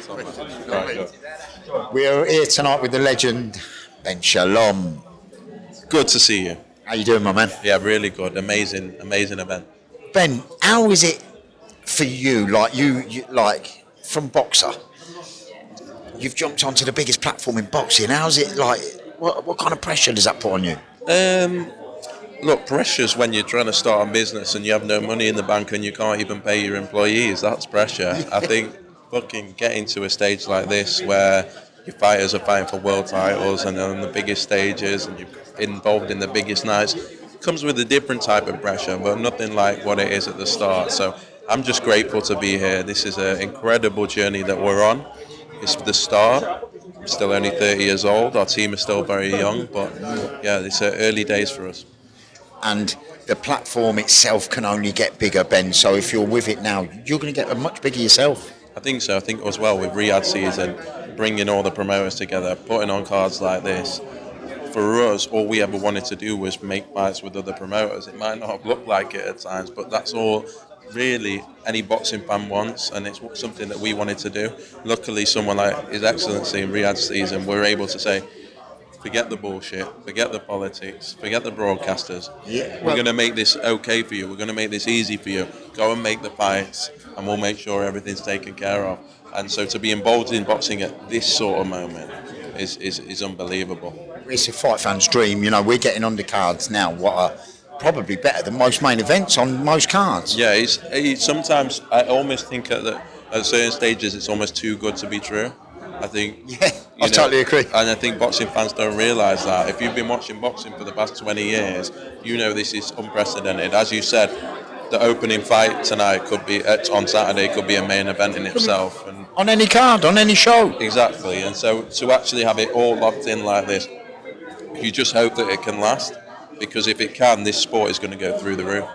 Right. We're here tonight with the legend, Ben Shalom. Good to see you. How you doing, my man? Yeah, really good. Amazing event. Ben, how is it for you? Like you like from boxer, you've jumped onto the biggest platform in boxing. How's it like? What kind of pressure does that put on you? Look, pressure's when you're trying to start a business and you have no money in the bank and you can't even pay your employees. That's pressure. I think fucking getting to a stage like this where your fighters are fighting for world titles and on the biggest stages and you're involved in the biggest nights comes with a different type of pressure, but nothing like what it is at the start. So I'm just grateful to be here. This is an incredible journey that we're on. It's the start. I'm still only 30 years old. Our team is still very young, but yeah, it's early days for us. And the platform itself can only get bigger, Ben. So if you're with it now, you're going to get much bigger yourself. I think so. I think as well with Riyadh season, bringing all the promoters together, putting on cards like this. For us, all we ever wanted to do was make fights with other promoters. It might not have looked like it at times, but that's all really any boxing fan wants, and it's something that we wanted to do. Luckily, someone like His Excellency in Riyadh season, we're able to say, forget the bullshit, forget the politics, forget the broadcasters. Yeah, we're going to make this okay for you. We're going to make this easy for you. Go and make the fights, and we'll make sure everything's taken care of. And so to be involved in boxing at this sort of moment is unbelievable. It's a fight fan's dream. You know, we're getting undercards now. What are probably better than most main events on most cards. Yeah, it's sometimes I almost think at certain stages it's almost too good to be true. I think. Yeah, I totally agree. And I think boxing fans don't realise that. If you've been watching boxing for the past 20 years, you know this is unprecedented. As you said, the opening fight tonight could be on Saturday could be a main event in itself. And on any card, on any show. Exactly. And so to actually have it all locked in like this, you just hope that it can last. Because if it can, this sport is going to go through the roof.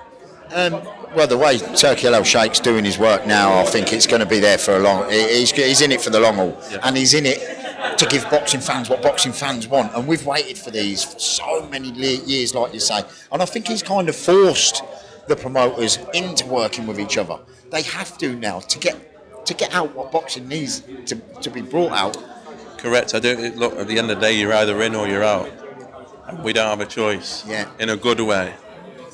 Well, the way Turkey El Sheikh's doing his work now, I think it's going to be there for a long. He's in it for the long haul, yeah. And he's in it to give boxing fans what boxing fans want. And we've waited for these for so many years, like you say. And I think he's kind of forced the promoters into working with each other. They have to now to get out what boxing needs to be brought out. Correct. Look, at the end of the day, you're either in or you're out. We don't have a choice. Yeah. In a good way,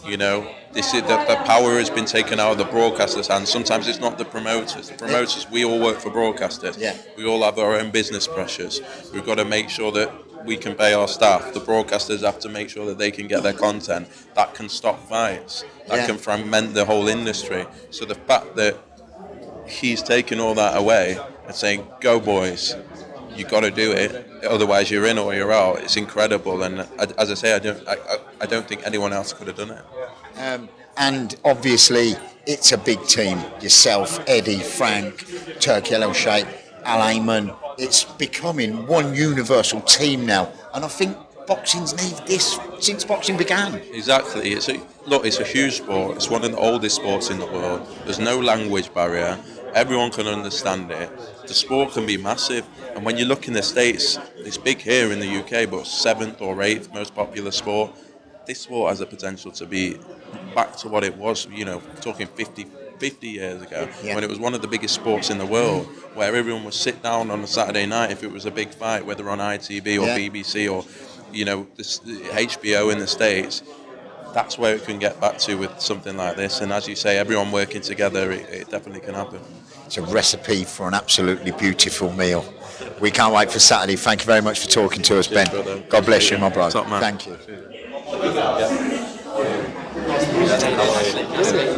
you know. This is the power has been taken out of the broadcasters' hands. Sometimes it's not the promoters. The promoters, we all work for broadcasters. Yeah. We all have our own business pressures. We've got to make sure that we can pay our staff. The broadcasters have to make sure that they can get their content. That can stop fights. That can fragment the whole industry. So the fact that he's taken all that away and saying, "Go boys, you got to do it. Otherwise, you're in or you're out." It's incredible, and as I say, I don't think anyone else could have done it. And obviously, it's a big team. Yourself, Eddie, Frank, Turkey El Sheikh, Al Ayman. It's becoming one universal team now, and I think boxing's needed this since boxing began. Exactly. It's a huge sport. It's one of the oldest sports in the world. There's no language barrier. Everyone can understand it. The sport can be massive. And when you look in the States, it's big here in the UK, but 7th or 8th most popular sport. This sport has the potential to be back to what it was, talking 50 years ago, when it was one of the biggest sports in the world, where everyone would sit down on a Saturday night if it was a big fight, whether on ITV or BBC or, this HBO in the States. That's where it can get back to with something like this. And as you say, everyone working together, it definitely can happen. It's a recipe for an absolutely beautiful meal. We can't wait for Saturday. Thank you very much for talking to us, Ben. Brother. God bless you, my brother. Top man. Thank you.